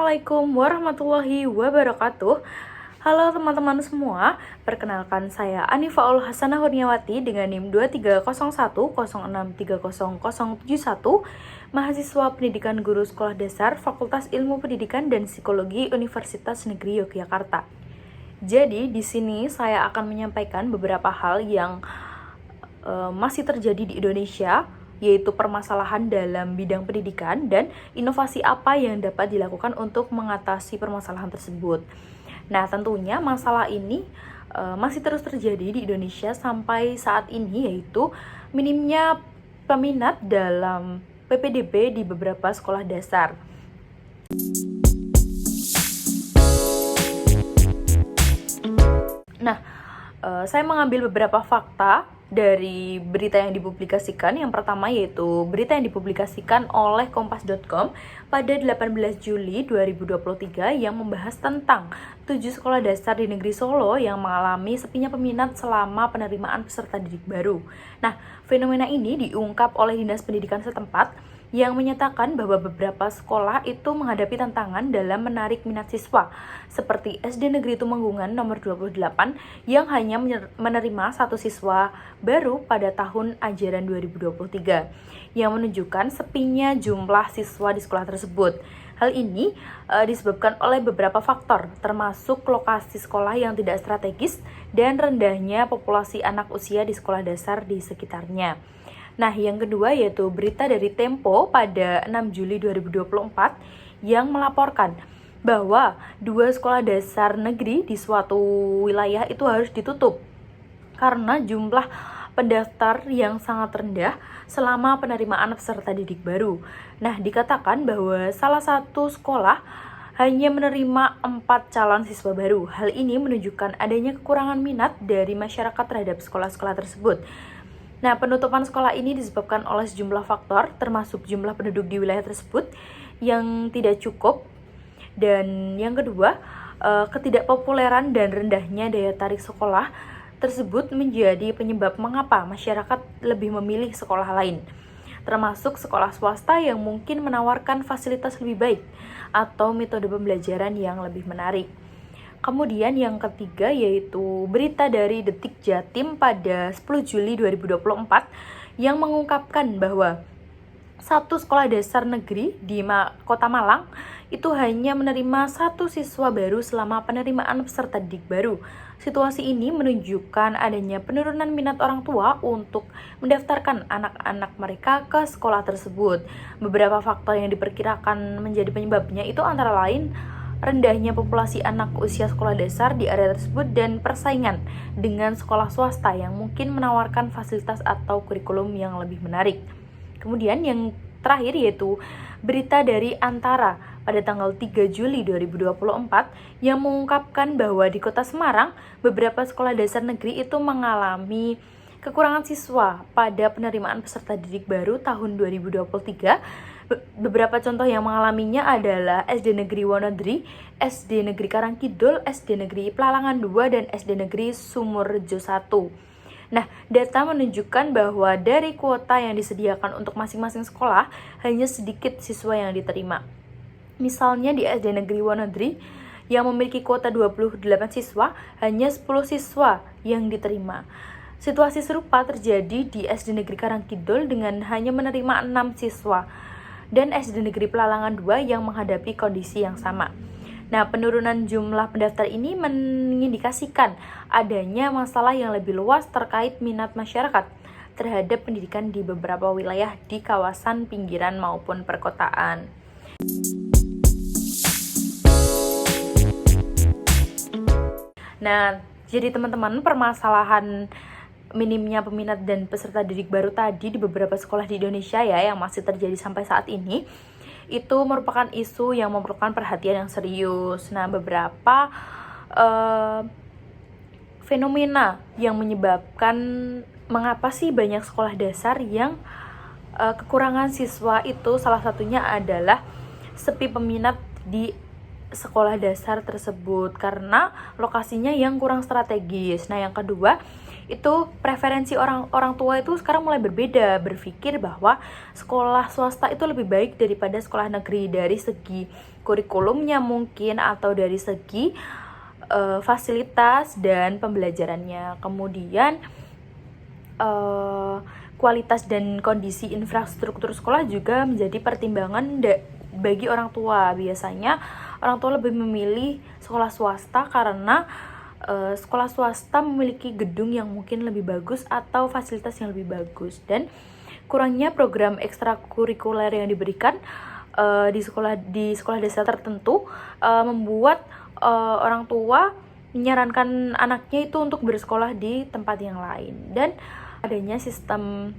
Assalamualaikum warahmatullahi wabarakatuh. Halo teman-teman semua, perkenalkan saya Anifaul Hasanah Hurniawati dengan NIM 230106300071, mahasiswa Pendidikan Guru Sekolah Dasar Fakultas Ilmu Pendidikan dan Psikologi Universitas Negeri Yogyakarta. Jadi di sini saya akan menyampaikan beberapa hal yang masih terjadi di Indonesia, yaitu permasalahan dalam bidang pendidikan dan inovasi apa yang dapat dilakukan untuk mengatasi permasalahan tersebut. Nah, tentunya masalah ini masih terus terjadi di Indonesia sampai saat ini, yaitu minimnya peminat dalam PPDB di beberapa sekolah dasar. Nah, saya mengambil beberapa fakta dari berita yang dipublikasikan. Yang pertama yaitu berita yang dipublikasikan oleh kompas.com pada 18 Juli 2023 yang membahas tentang 7 sekolah dasar di negeri Solo yang mengalami sepinya peminat selama penerimaan peserta didik baru. Nah, fenomena ini diungkap oleh Dinas Pendidikan setempat yang menyatakan bahwa beberapa sekolah itu menghadapi tantangan dalam menarik minat siswa, seperti SD Negeri Tumenggungan nomor 28 yang hanya menerima 1 siswa baru pada tahun ajaran 2023, yang menunjukkan sepinya jumlah siswa di sekolah tersebut. Hal ini disebabkan oleh beberapa faktor, termasuk lokasi sekolah yang tidak strategis dan rendahnya populasi anak usia di sekolah dasar di sekitarnya. Nah, yang kedua yaitu berita dari Tempo pada 6 Juli 2024 yang melaporkan bahwa 2 sekolah dasar negeri di suatu wilayah itu harus ditutup karena jumlah pendaftar yang sangat rendah selama penerimaan peserta didik baru. Nah, dikatakan bahwa salah satu sekolah hanya menerima 4 calon siswa baru. Hal ini menunjukkan adanya kekurangan minat dari masyarakat terhadap sekolah-sekolah tersebut. Nah, penutupan sekolah ini disebabkan oleh sejumlah faktor, termasuk jumlah penduduk di wilayah tersebut yang tidak cukup. Dan yang kedua, ketidakpopuleran dan rendahnya daya tarik sekolah tersebut menjadi penyebab mengapa masyarakat lebih memilih sekolah lain, termasuk sekolah swasta yang mungkin menawarkan fasilitas lebih baik atau metode pembelajaran yang lebih menarik. Kemudian yang ketiga yaitu berita dari Detik Jatim pada 10 Juli 2024 yang mengungkapkan bahwa 1 sekolah dasar negeri di Kota Malang itu hanya menerima 1 siswa baru selama penerimaan peserta didik baru. Situasi ini menunjukkan adanya penurunan minat orang tua untuk mendaftarkan anak-anak mereka ke sekolah tersebut. Beberapa faktor yang diperkirakan menjadi penyebabnya itu antara lain rendahnya populasi anak usia sekolah dasar di area tersebut dan persaingan dengan sekolah swasta yang mungkin menawarkan fasilitas atau kurikulum yang lebih menarik. Kemudian yang terakhir yaitu berita dari Antara pada tanggal 3 Juli 2024 yang mengungkapkan bahwa di Kota Semarang beberapa sekolah dasar negeri itu mengalami kekurangan siswa pada penerimaan peserta didik baru tahun 2023. Beberapa contoh yang mengalaminya adalah SD Negeri Wonodri, SD Negeri Karangkidul, SD Negeri Pelalangan 2, dan SD Negeri Sumurrejo 1. Nah, data menunjukkan bahwa dari kuota yang disediakan untuk masing-masing sekolah, hanya sedikit siswa yang diterima. Misalnya di SD Negeri Wonodri yang memiliki kuota 28 siswa, hanya 10 siswa yang diterima. Situasi serupa terjadi di SD Negeri Karangkidul dengan hanya menerima 6 siswa, dan SD Negeri Pelalangan 2 yang menghadapi kondisi yang sama. Nah, penurunan jumlah pendaftar ini mengindikasikan adanya masalah yang lebih luas terkait minat masyarakat terhadap pendidikan di beberapa wilayah di kawasan pinggiran maupun perkotaan. Nah, jadi teman-teman, permasalahan minimnya peminat dan peserta didik baru tadi di beberapa sekolah di Indonesia ya yang masih terjadi sampai saat ini itu merupakan isu yang memerlukan perhatian yang serius. Nah, beberapa fenomena yang menyebabkan mengapa sih banyak sekolah dasar yang kekurangan siswa itu salah satunya adalah sepi peminat di sekolah dasar tersebut karena lokasinya yang kurang strategis. Nah, yang kedua itu preferensi orang tua itu sekarang mulai berbeda, berpikir bahwa sekolah swasta itu lebih baik daripada sekolah negeri dari segi kurikulumnya mungkin, atau dari segi fasilitas dan pembelajarannya. Kemudian kualitas dan kondisi infrastruktur sekolah juga menjadi pertimbangan bagi orang tua. Biasanya orang tua lebih memilih sekolah swasta karena sekolah swasta memiliki gedung yang mungkin lebih bagus atau fasilitas yang lebih bagus, dan kurangnya program ekstrakurikuler yang diberikan di sekolah dasar tertentu membuat orang tua menyarankan anaknya itu untuk bersekolah di tempat yang lain, dan adanya sistem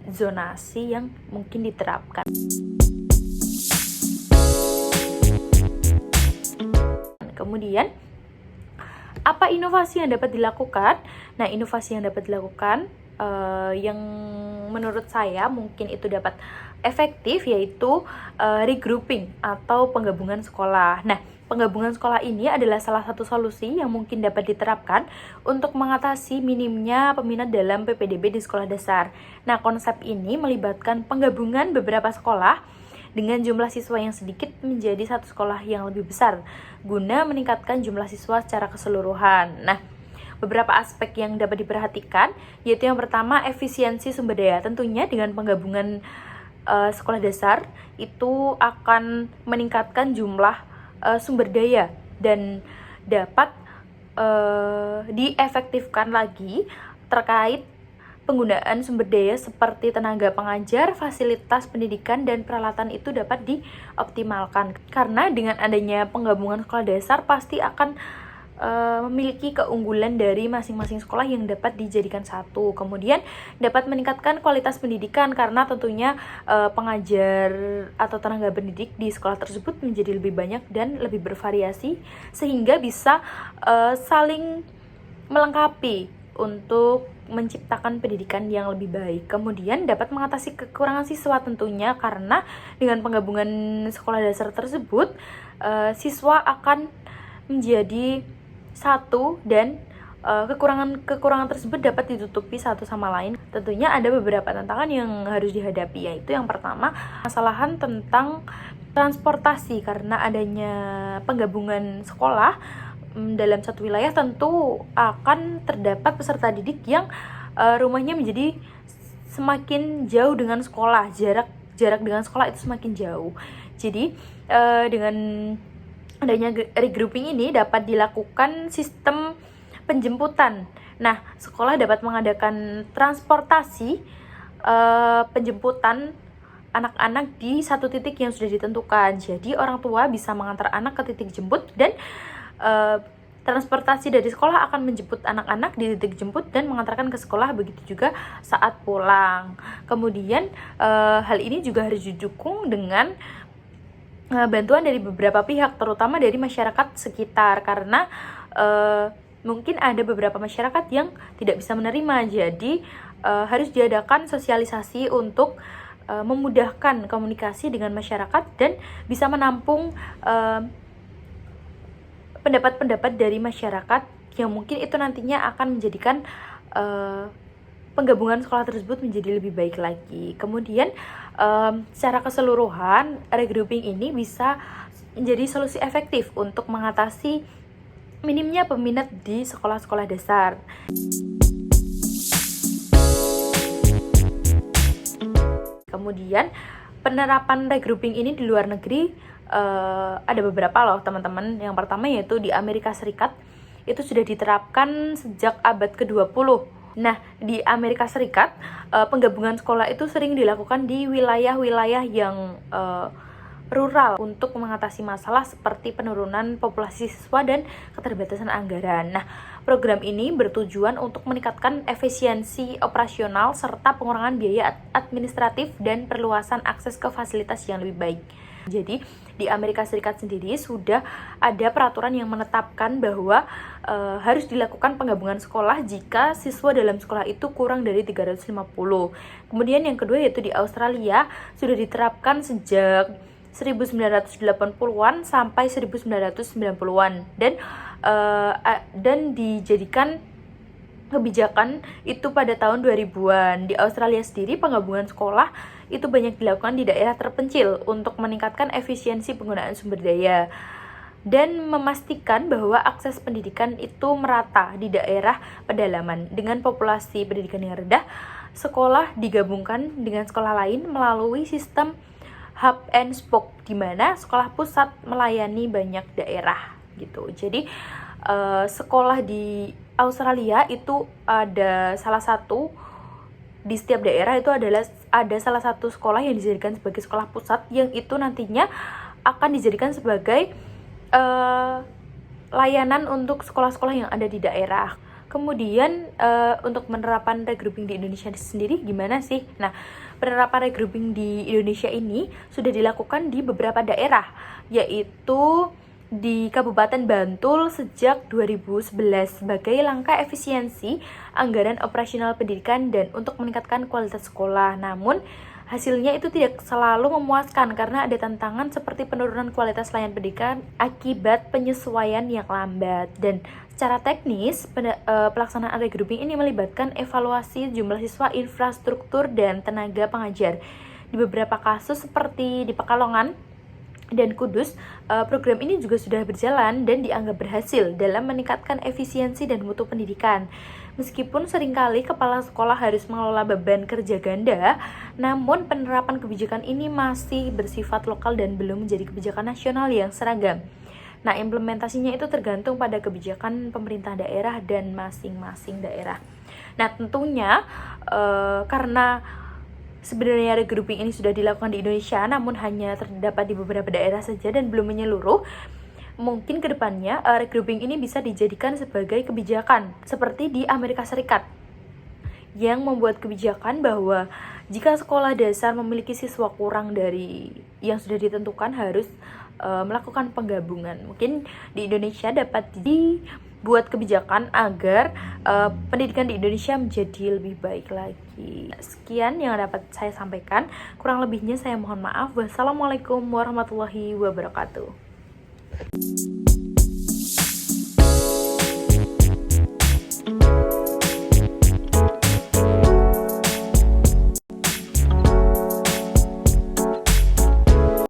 zonasi yang mungkin diterapkan. Kemudian apa inovasi yang dapat dilakukan? Nah, inovasi yang dapat dilakukan yang menurut saya mungkin itu dapat efektif yaitu regrouping atau penggabungan sekolah. Nah, penggabungan sekolah ini adalah salah satu solusi yang mungkin dapat diterapkan untuk mengatasi minimnya peminat dalam PPDB di sekolah dasar. Nah, konsep ini melibatkan penggabungan beberapa sekolah dengan jumlah siswa yang sedikit menjadi satu sekolah yang lebih besar, guna meningkatkan jumlah siswa secara keseluruhan. Nah, beberapa aspek yang dapat diperhatikan, yaitu yang pertama efisiensi sumber daya. Tentunya dengan penggabungan sekolah dasar itu akan meningkatkan jumlah sumber daya dan dapat diefektifkan lagi terkait penggunaan sumber daya seperti tenaga pengajar, fasilitas pendidikan, dan peralatan itu dapat dioptimalkan. Karena dengan adanya penggabungan sekolah dasar pasti akan memiliki keunggulan dari masing-masing sekolah yang dapat dijadikan satu. Kemudian dapat meningkatkan kualitas pendidikan karena tentunya pengajar atau tenaga pendidik di sekolah tersebut menjadi lebih banyak dan lebih bervariasi, sehingga bisa saling melengkapi untuk menciptakan pendidikan yang lebih baik. Kemudian dapat mengatasi kekurangan siswa tentunya, karena dengan penggabungan sekolah dasar tersebut siswa akan menjadi satu, dan kekurangan tersebut dapat ditutupi satu sama lain. Tentunya ada beberapa tantangan yang harus dihadapi, yaitu yang pertama masalahan tentang transportasi. Karena adanya penggabungan sekolah dalam satu wilayah tentu akan terdapat peserta didik yang rumahnya menjadi semakin jauh dengan sekolah, jarak dengan sekolah itu semakin jauh. Jadi dengan adanya regrouping ini dapat dilakukan sistem penjemputan. Nah, sekolah dapat mengadakan transportasi penjemputan anak-anak di satu titik yang sudah ditentukan. Jadi orang tua bisa mengantar anak ke titik jemput, dan transportasi dari sekolah akan menjemput anak-anak di titik jemput dan mengantarkan ke sekolah, begitu juga saat pulang. Kemudian hal ini juga harus didukung dengan bantuan dari beberapa pihak, terutama dari masyarakat sekitar, karena mungkin ada beberapa masyarakat yang tidak bisa menerima. Jadi harus diadakan sosialisasi untuk memudahkan komunikasi dengan masyarakat dan bisa menampung pendapat-pendapat dari masyarakat yang mungkin itu nantinya akan menjadikan penggabungan sekolah tersebut menjadi lebih baik lagi. Kemudian secara keseluruhan regrouping ini bisa menjadi solusi efektif untuk mengatasi minimnya peminat di sekolah-sekolah dasar. Kemudian penerapan regrouping ini di luar negeri ada beberapa loh teman-teman. Yang pertama yaitu di Amerika Serikat, itu sudah diterapkan sejak abad ke-20. Nah, di Amerika Serikat penggabungan sekolah itu sering dilakukan di wilayah-wilayah yang rural untuk mengatasi masalah seperti penurunan populasi siswa dan keterbatasan anggaran. Nah, program ini bertujuan untuk meningkatkan efisiensi operasional serta pengurangan biaya administratif dan perluasan akses ke fasilitas yang lebih baik. Jadi di Amerika Serikat sendiri sudah ada peraturan yang menetapkan bahwa harus dilakukan penggabungan sekolah jika siswa dalam sekolah itu kurang dari 350. Kemudian yang kedua yaitu di Australia sudah diterapkan sejak 1980-an sampai 1990-an dan dijadikan kebijakan itu pada tahun 2000-an. Di Australia sendiri, penggabungan sekolah itu banyak dilakukan di daerah terpencil untuk meningkatkan efisiensi penggunaan sumber daya dan memastikan bahwa akses pendidikan itu merata di daerah pedalaman. Dengan populasi pendidikan yang rendah, sekolah digabungkan dengan sekolah lain melalui sistem hub and spoke, di mana sekolah pusat melayani banyak daerah gitu. Jadi sekolah di Australia itu ada salah satu, di setiap daerah itu ada salah satu sekolah yang dijadikan sebagai sekolah pusat, yang itu nantinya akan dijadikan sebagai layanan untuk sekolah-sekolah yang ada di daerah. Kemudian untuk penerapan regrouping di Indonesia sendiri gimana sih? Nah, penerapan regrouping di Indonesia ini sudah dilakukan di beberapa daerah, yaitu di Kabupaten Bantul sejak 2011 sebagai langkah efisiensi anggaran operasional pendidikan dan untuk meningkatkan kualitas sekolah. Namun, hasilnya itu tidak selalu memuaskan karena ada tantangan seperti penurunan kualitas layanan pendidikan akibat penyesuaian yang lambat. Dan secara teknis, pelaksanaan regrouping ini melibatkan evaluasi jumlah siswa, infrastruktur, dan tenaga pengajar. Di beberapa kasus seperti di Pekalongan dan Kudus, program ini juga sudah berjalan dan dianggap berhasil dalam meningkatkan efisiensi dan mutu pendidikan. Meskipun seringkali kepala sekolah harus mengelola beban kerja ganda, namun penerapan kebijakan ini masih bersifat lokal dan belum menjadi kebijakan nasional yang seragam. Nah, implementasinya itu tergantung pada kebijakan pemerintah daerah dan masing-masing daerah. Nah, tentunya karena sebenarnya regrouping ini sudah dilakukan di Indonesia, namun hanya terdapat di beberapa daerah saja dan belum menyeluruh. Mungkin kedepannya regrouping ini bisa dijadikan sebagai kebijakan seperti di Amerika Serikat, yang membuat kebijakan bahwa jika sekolah dasar memiliki siswa kurang dari yang sudah ditentukan harus melakukan penggabungan. Mungkin di Indonesia dapat dibuat kebijakan agar pendidikan di Indonesia menjadi lebih baik lagi. Sekian yang dapat saya sampaikan, kurang lebihnya saya mohon maaf. Wassalamualaikum warahmatullahi wabarakatuh.